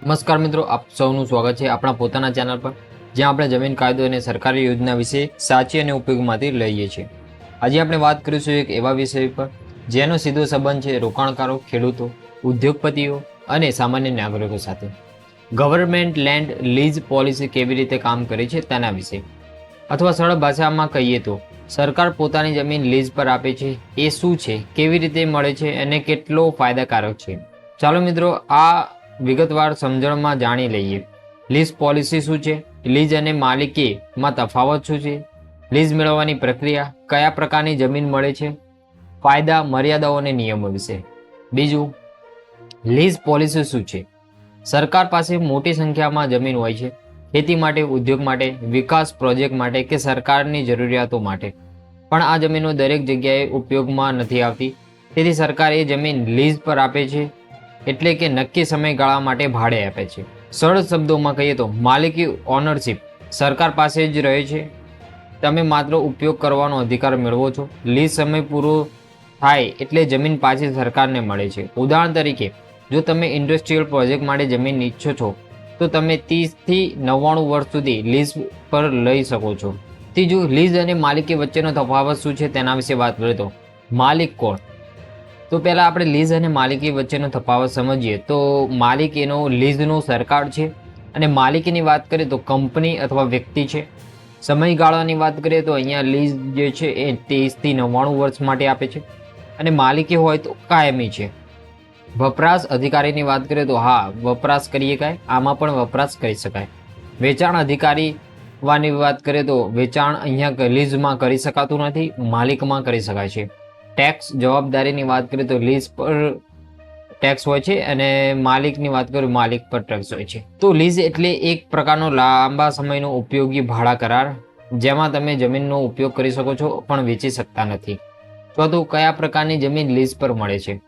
નમસ્કાર મિત્રો, આપ સૌનું સ્વાગત છે આપણા પોતાના ચેનલ પર, જ્યાં આપણે જમીન કાયદો અને સરકારી યોજના વિશે સાચી અને ઉપયોગમાંથી લઈએ છીએ. આજે આપણે વાત કરીશું એક એવા વિષય પર જેનો સીધો સંબંધ છે રોકાણકારો, ખેડૂતો, ઉદ્યોગપતિઓ અને સામાન્ય નાગરિકો સાથે. ગવર્મેન્ટ લેન્ડ લીઝ પોલિસી કેવી રીતે કામ કરે છે તેના વિશે, અથવા સરળ ભાષામાં કહીએ તો સરકાર પોતાની જમીન લીઝ પર આપે છે. એ શું છે, કેવી રીતે મળે છે અને કેટલો ફાયદાકારક છે. ચાલો મિત્રો, આ વિગતવાર સમજણમાં જાણી લઈએ. લીઝ પોલિસી શું છે, લીઝ અને માલિકીમાં તફાવત શું છે, લીઝ મેળવવાની પ્રક્રિયા, કયા પ્રકારની જમીન મળે છે, ફાયદા, મર્યાદાઓ અને નિયમો વિશે. બીજું, લીઝ પોલિસી શું છે? સરકાર પાસે મોટી સંખ્યામાં જમીન હોય છે, ખેતી માટે, ઉદ્યોગ માટે, વિકાસ પ્રોજેક્ટ માટે કે સરકારની જરૂરિયાતો માટે. પણ આ જમીનો દરેક જગ્યાએ ઉપયોગમાં નથી આવતી, તેથી સરકાર એ જમીન લીઝ પર આપે છે, એટલે કે નક્કી સમયગાળા માટે ભાડે આપે છે. સરળ શબ્દોમાં કહીએ તો માલિકી, ઓનરશિપ સરકાર પાસે જ રહે છે, તમે માત્ર ઉપયોગ કરવાનો અધિકાર મેળવો છો. લીઝ સમય પૂરો થાય એટલે જમીન પાછી સરકારને મળે છે. ઉદાહરણ તરીકે, જો તમે ઇન્ડસ્ટ્રીયલ પ્રોજેક્ટ માટે જમીન ઈચ્છો છો તો તમે 30 થી 99 વર્ષ સુધી લીઝ પર લઈ શકો છો. ત્રીજું, લીઝ અને માલિકી વચ્ચેનો તફાવત શું છે તેના વિશે વાત કરીએ તો માલિક કોણ? તો પહેલાં આપણે લીઝ અને માલિકી વચ્ચેનો તફાવત સમજીએ તો માલિક એનો લીઝનો સરકાર છે, અને માલિકીની વાત કરીએ તો કંપની અથવા વ્યક્તિ છે. સમયગાળાની વાત કરીએ તો અહીંયા લીઝ જે છે એ 30 થી 99 વર્ષ માટે આપે છે, અને માલિકી હોય તો કાયમી છે. વપરાશ અધિકારીની વાત કરીએ તો હા, વપરાશ કરી શકાય, આમાં પણ વપરાશ કરી શકાય. વેચાણ અધિકારી વાની વાત કરીએ તો વેચાણ અહીંયા લીઝમાં કરી શકાતું નથી, માલિકમાં કરી શકાય છે. ટેક્સ જવાબદારીની વાત કરીએ તો લીઝ પર ટેક્સ હોય છે, અને માલિકની વાત કરીએ માલિક પર ટેક્સ હોય છે. તો લીઝ એટલે એક પ્રકારનો લાંબા સમયનો ઉપયોગી ભાડા કરાર, જેમાં તમે જમીનનો ઉપયોગ કરી શકો છો પણ વેચી શકતા નથી. ચોથું, કયા પ્રકારની જમીન લીઝ પર મળે છે?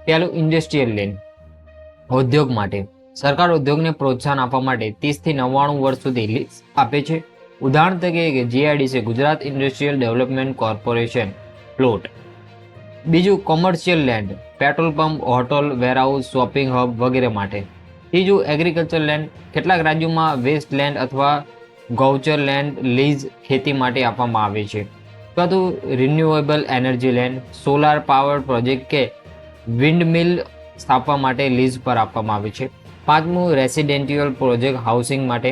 પહેલું, ઇન્ડસ્ટ્રીયલ લેન્ડ, ઉદ્યોગ માટે. સરકાર ઉદ્યોગને પ્રોત્સાહન આપવા માટે 30 થી 99 વર્ષ સુધી લીઝ આપે છે. ઉદાહરણ તરીકે GIDC, Gujarat industrial development corporation plot. બીજું, commercial land, petrol pump, hotel, warehouse, shopping hub વગેરે માટે. ત્રીજું, એગ્રીકલ્ચર લેન્ડ, કેટલાક રાજ્યોમાં વેસ્ટ લેન્ડ અથવા ગૌચર લેન્ડ લીઝ ખેતી માટે આપવામાં આવે છે. ચોથું, renewable energy land, solar power project કે વિન્ડમિલ સ્થાપવા માટે લીઝ પર આપવામાં આવે છે. પાંચમું, રેસિડેન્ટિયલ પ્રોજેક્ટ હાઉસિંગ માટે.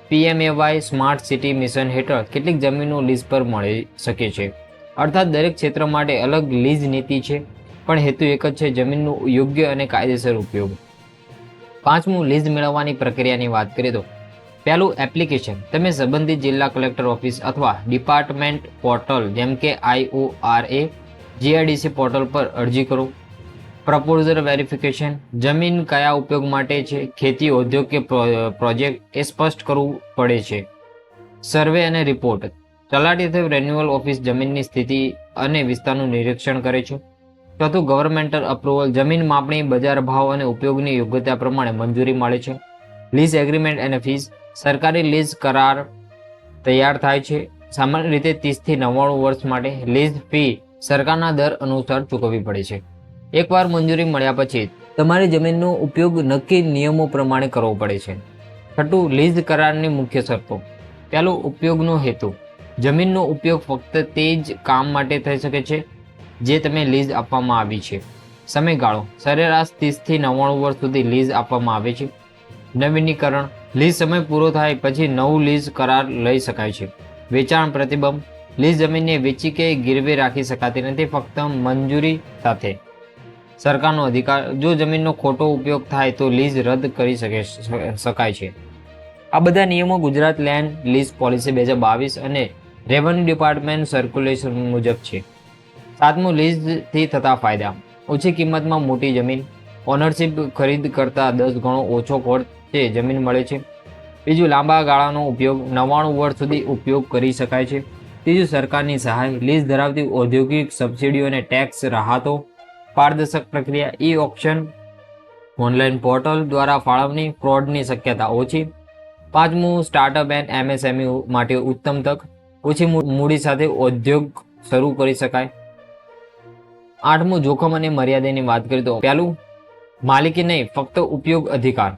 પીએમએવાય સ્માર્ટ સિટી મિશન હેઠળ કેટલીક જમીનો લીઝ પર મળી શકે છે. અર્થાત દરેક ક્ષેત્ર માટે અલગ લીઝ નીતિ છે, પણ હેતુ એક જ છે, જમીનનો યોગ્ય અને કાયદેસર ઉપયોગ. પાંચમું, લીઝ મેળવવાની પ્રક્રિયાની વાત કરીએ તો પહેલું, એપ્લિકેશન. તમે સંબંધિત જિલ્લા કલેક્ટર ઓફિસ અથવા ડિપાર્ટમેન્ટ પોર્ટલ જેમ કે IORA, GIDC પોર્ટલ પર અરજી કરો. પ્રપોઝલ વેરિફિકેશન, જમીન કયા ઉપયોગ માટે છે, ખેતી, ઉદ્યોગ કે પ્રોજેક્ટ, એ સ્પષ્ટ કરવું પડે છે. સર્વે અને રિપોર્ટ, તલાટી અથવા રેન્યુઅલ ઓફિસ જમીનની સ્થિતિ અને વિસ્તારનું નિરીક્ષણ કરે છે. ચોથું, ગવર્મેન્ટલ અપ્રુવલ, જમીન માપણી, બજાર ભાવ અને ઉપયોગની યોગ્યતા પ્રમાણે મંજૂરી મળે છે. લીઝ એગ્રીમેન્ટ અને ફીસ, સરકારી લીઝ કરાર તૈયાર થાય છે, સામાન્ય રીતે 30 થી 99 વર્ષ માટે. લીઝ ફી સરકારના દર અનુસાર ચૂકવવી પડે છે. એકવાર મંજૂરી મળ્યા પછી તમારી જમીનનો ઉપયોગ નક્કી નિયમો પ્રમાણે કરવો પડે છે. છઠ્ઠું, લીઝ કરારની મુખ્ય શરતો. પહેલું, ઉપયોગનો હેતુ, જમીનનો ઉપયોગ ફક્ત તે જ કામ માટે થઈ શકે છે જે તમે લીઝ આપવામાં આવી છે. સમયગાળો, સરેરાશ 30 થી 99 વર્ષ સુધી લીઝ આપવામાં આવે છે. નવીનીકરણ, લીઝ સમય પૂરો થાય પછી નવું લીઝ કરાર લઈ શકાય છે. વેચાણ પ્રતિબંધ, લીઝ જમીનને વેચી કે ગીરવે રાખી શકાતી નથી, ફક્ત મંજૂરી સાથે. સરકારનો અધિકાર, જો જમીનનો ખોટો ઉપયોગ થાય તો લીઝ રદ કરી શકાય છે. આ બધા નિયમો ગુજરાત લેન્ડ લીઝ પોલિસી 2022 અને રેવન્યુ ડિપાર્ટમેન્ટ સર્ક્યુલેશન મુજબ છે. સાતમું, લીઝથી થતા ફાયદા. ઓછી કિંમતમાં મોટી જમીન, ઓનરશિપ ખરીદ કરતાં 10 ગણો ઓછો ખર્ચે જમીન મળે છે. બીજું, લાંબા ગાળાનો ઉપયોગ, 99 વર્ષ સુધી ઉપયોગ કરી શકાય છે. ત્રીજું, સરકારની સહાય, લીઝ ધરાવતી ઔદ્યોગિક સબસિડીઓ અને ટેક્સ રાહતો. પારદર્શક પ્રક્રિયા, ઈ ઓપ્શન, ઓનલાઈન પોર્ટલ દ્વારા ફાળવણી, ફ્રોડની શક્યતા ઓછી. પાંચમું, સ્ટાર્ટઅપ એન્ડ MSME માટે ઉત્તમ તક, ઓછી મૂડી સાથે ઉદ્યોગ શરૂ કરી શકાય. આઠમું, જોખમ અને મર્યાદાની વાત કરીએ તો પહેલું, માલિકી નહીં, ફક્ત ઉપયોગ અધિકાર.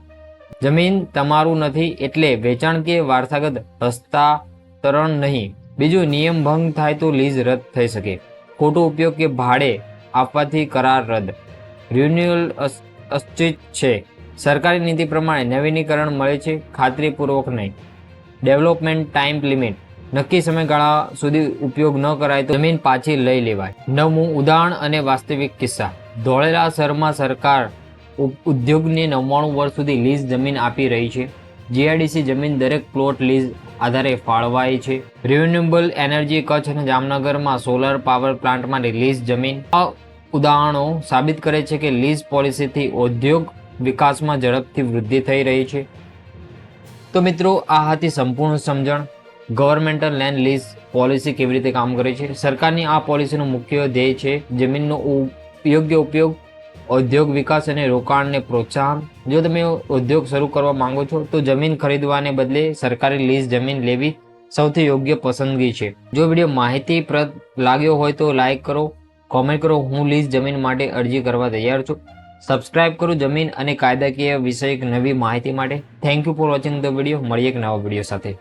જમીન તમારું નથી એટલે વેચાણ કે વારસાગત હસ્તાંતરણ નહીં. બીજું, નિયમ ભંગ થાય તો લીઝ રદ થઈ શકે. ખોટો ઉપયોગ કે ભાડે આપવાથી કરાર રદ. રિન્યુઅલ અનિશ્ચિત છે. સરકારી નીતિ પ્રમાણે નવીનીકરણ મળે છે, ખાતરીપૂર્વક નહીં. Development time limit. નક્કી સમયગાળા સુધી ઉપયોગ ન કરાય તો જમીન પાછી લઈ લેવાય. 9મું, ઉદાહરણ અને વાસ્તવિક કિસ્સા. ધોળેરા શહેરમાં સરકાર ઉદ્યોગને 99 વર્ષ સુધી લીઝ જમીન આપી રહી છે. જીઆઈડીસી જમીન દરેક પ્લોટ લીઝ આધારે ફાળવાય છે. Renewable energy. કચ્છ અને જામનગરમાં સોલર પાવર પ્લાન્ટ માટે લીઝ જમીન. આ ઉદાહરણો સાબિત કરે છે કે લીઝ પોલિસીથી ઔદ્યોગિક વિકાસમાં ઝડપથી વૃદ્ધિ થઈ રહી છે. તો મિત્રો, આ હતી સંપૂર્ણ સમજણ ગવર્મેન્ટલ લેન્ડ લીઝ પોલિસી કેવી રીતે કામ કરે છે. સરકારની આ પોલિસીનો મુખ્ય ધ્યેય છે જમીનનો યોગ્ય ઉપયોગ, ઔદ્યોગ વિકાસ અને રોકાણને પ્રોત્સાહન. જો તમે ઉદ્યોગ શરૂ કરવા માંગો છો તો જમીન ખરીદવાને બદલે સરકારી લીઝ જમીન લેવી સૌથી યોગ્ય પસંદગી છે. જો વિડીયો માહિતીપ્રદ લાગ્યો હોય તો લાઈક કરો, કોમેન્ટ કરો. હું લીઝ જમીન માટે અરજી કરવા તૈયાર છું. સબસ્ક્રાઇબ કરો જમીન અને કાયદાકીય વિષયક નવી માહિતી માટે. Thank you for watching the video. મળીએ એક નવા વિડીયો સાથે.